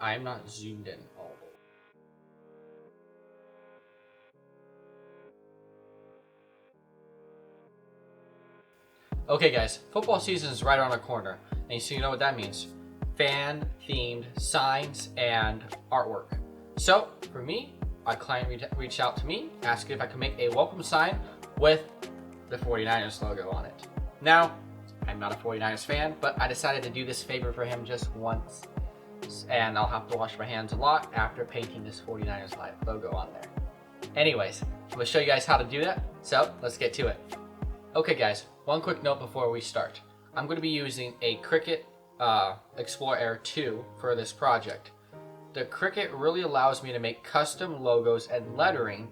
I'm not zoomed in all the way. Okay guys, football season is right around the corner, and so you know what that means. Fan-themed signs and artwork. So, for me, a client reached out to me, asking if I could make a welcome sign with the 49ers logo on it. Now, I'm not a 49ers fan, but I decided to do this favor for him just once, and I'll have to wash my hands a lot after painting this 49ers logo on there. Anyways, I'm going to show you guys how to do that, so let's get to it. Okay guys, one quick note before we start. I'm going to be using a Cricut Explore Air 2 for this project. The Cricut really allows me to make custom logos and lettering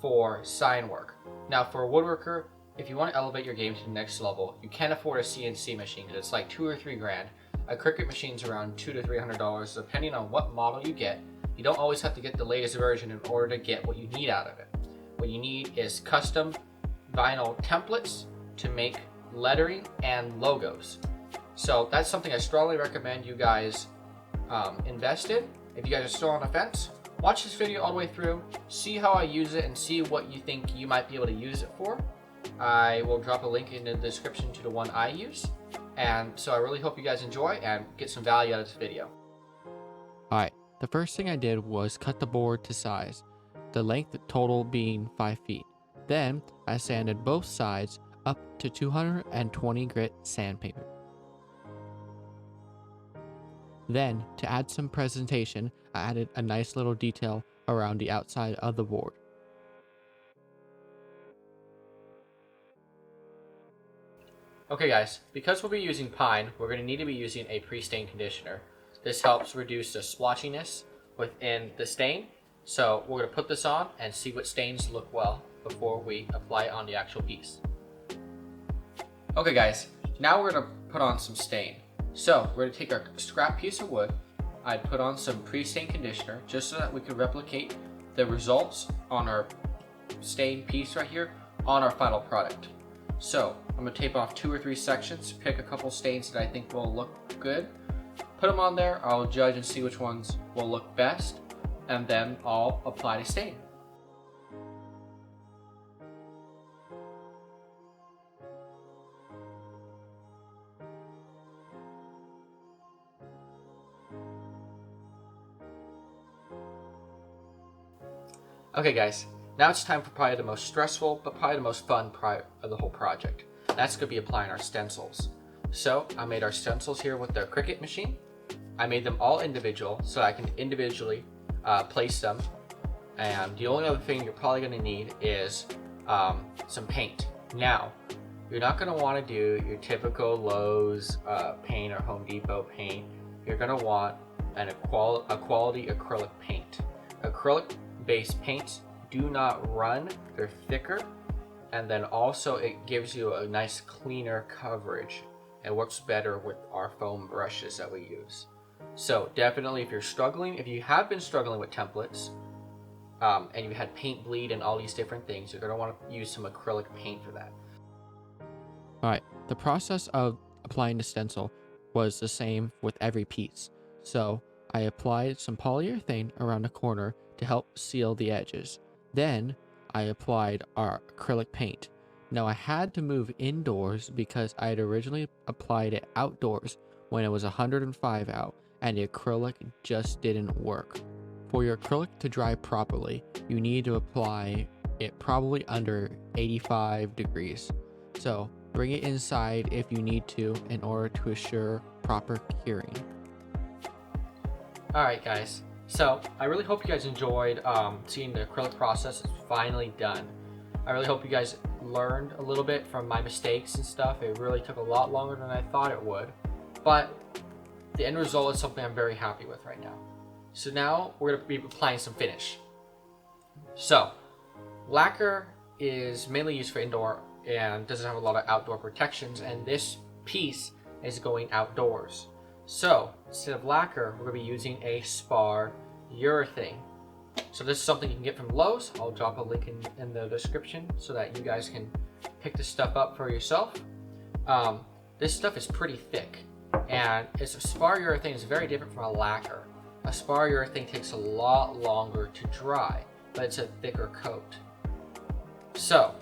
for sign work. Now for a woodworker, if you want to elevate your game to the next level, you can't afford a CNC machine because it's like $2 or $3 grand. A Cricut machine's around $200 to $300 depending on what model you get. You don't always have to get the latest version in order to get what you need out of it. What you need is custom vinyl templates to make lettering and logos. So that's something I strongly recommend you guys invest in. If you guys are still on the fence, watch this video all the way through, see how I use it, and see what you think you might be able to use it for. I will drop a link in the description to the one I use. And so I really hope you guys enjoy and get some value out of this video. Alright, the first thing I did was cut the board to size, the length total being 5 feet. Then I sanded both sides up to 220 grit sandpaper. Then, to add some presentation, I added a nice little detail around the outside of the board. Okay guys, because we'll be using pine, we're going to need to be using a pre-stain conditioner. This helps reduce the splotchiness within the stain. So we're going to put this on and see what stains look well before we apply it on the actual piece. Okay guys, now we're going to put on some stain. So we're going to take our scrap piece of wood. I'd put on some pre-stain conditioner just so that we could replicate the results on our stain piece right here on our final product. So I'm going to tape off 2 or 3 sections, pick a couple stains that I think will look good, put them on there. I'll judge and see which ones will look best, and then I'll apply the stain. Okay guys, now it's time for probably the most stressful, but probably the most fun part of the whole project. That's going to be applying our stencils. So I made our stencils here with the Cricut machine. I made them all individual so I can individually place them. And the only other thing you're probably going to need is some paint. Now, you're not going to want to do your typical Lowe's paint or Home Depot paint. You're going to want a quality acrylic paint. Acrylic based paints do not run, they're thicker, and then also it gives you a nice cleaner coverage. It works better with our foam brushes that we use. So definitely if you have been struggling with templates and you had paint bleed and all these different things, you're going to want to use some acrylic paint for that. Alright, the process of applying the stencil was the same with every piece. So I applied some polyurethane around the corner to help seal the edges. Then I applied our acrylic paint. Now I had to move indoors because I had originally applied it outdoors when it was 105 out and the acrylic just didn't work. For your acrylic to dry properly, you need to apply it probably under 85 degrees. So bring it inside if you need to in order to assure proper curing. Alright guys, so I really hope you guys enjoyed seeing the acrylic process. It's finally done. I really hope you guys learned a little bit from my mistakes and stuff. It really took a lot longer than I thought it would, but the end result is something I'm very happy with right now. So now we're going to be applying some finish. So lacquer is mainly used for indoor and doesn't have a lot of outdoor protections, and this piece is going outdoors. So instead of lacquer, we're going to be using a Spar Urethane. So this is something you can get from Lowe's. I'll drop a link in the description so that you guys can pick this stuff up for yourself. This stuff is pretty thick, and it's a Spar Urethane is very different from a lacquer. a Spar Urethane takes a lot longer to dry, but it's a thicker coat. So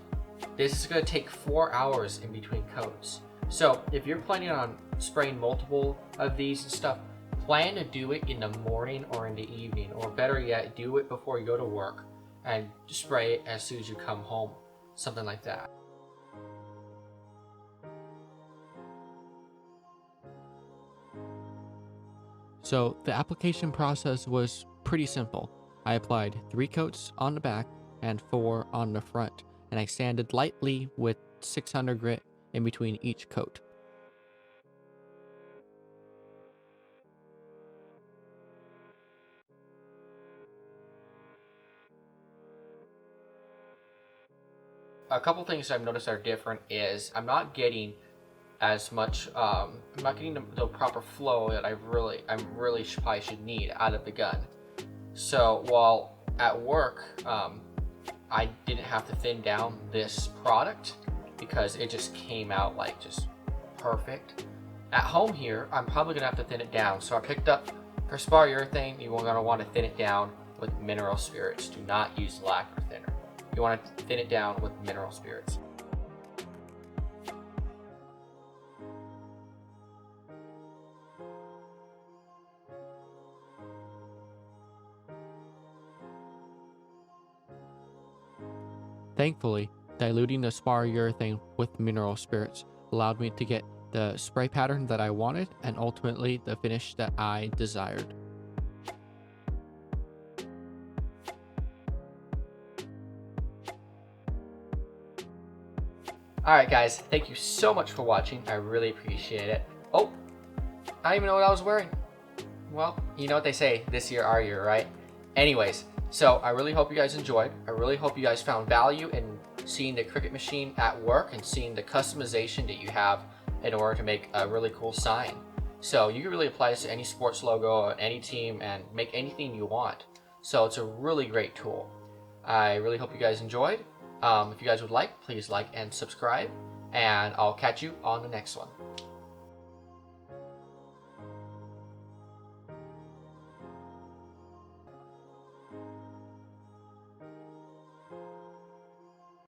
this is going to take 4 hours in between coats. So if you're planning on spraying multiple of these and stuff, plan to do it in the morning or in the evening, or better yet, do it before you go to work and spray it as soon as you come home, something like that. So the application process was pretty simple. I applied 3 coats on the back and 4 on the front, and I sanded lightly with 600 grit in between each coat. A couple things I've noticed are different is I'm not getting as much, I'm not getting the proper flow that I'm really probably should need out of the gun. So while at work, I didn't have to thin down this product because it just came out like just perfect. At home here, I'm probably gonna have to thin it down. So I picked up, for Spar Urethane, you're gonna want to thin it down with mineral spirits. Do not use lacquer thinner. You want to thin it down with mineral spirits. Thankfully, diluting the Spar Urethane with mineral spirits allowed me to get the spray pattern that I wanted and ultimately the finish that I desired. Alright guys, thank you so much for watching. I really appreciate it. Oh, I don't even know what I was wearing. Well, you know what they say, this year, our year, right? Anyways, so I really hope you guys enjoyed. I really hope you guys found value in seeing the Cricut machine at work and seeing the customization that you have in order to make a really cool sign. So you can really apply this to any sports logo or any team and make anything you want. So it's a really great tool. I really hope you guys enjoyed. If you guys would like, please like and subscribe, and I'll catch you on the next one.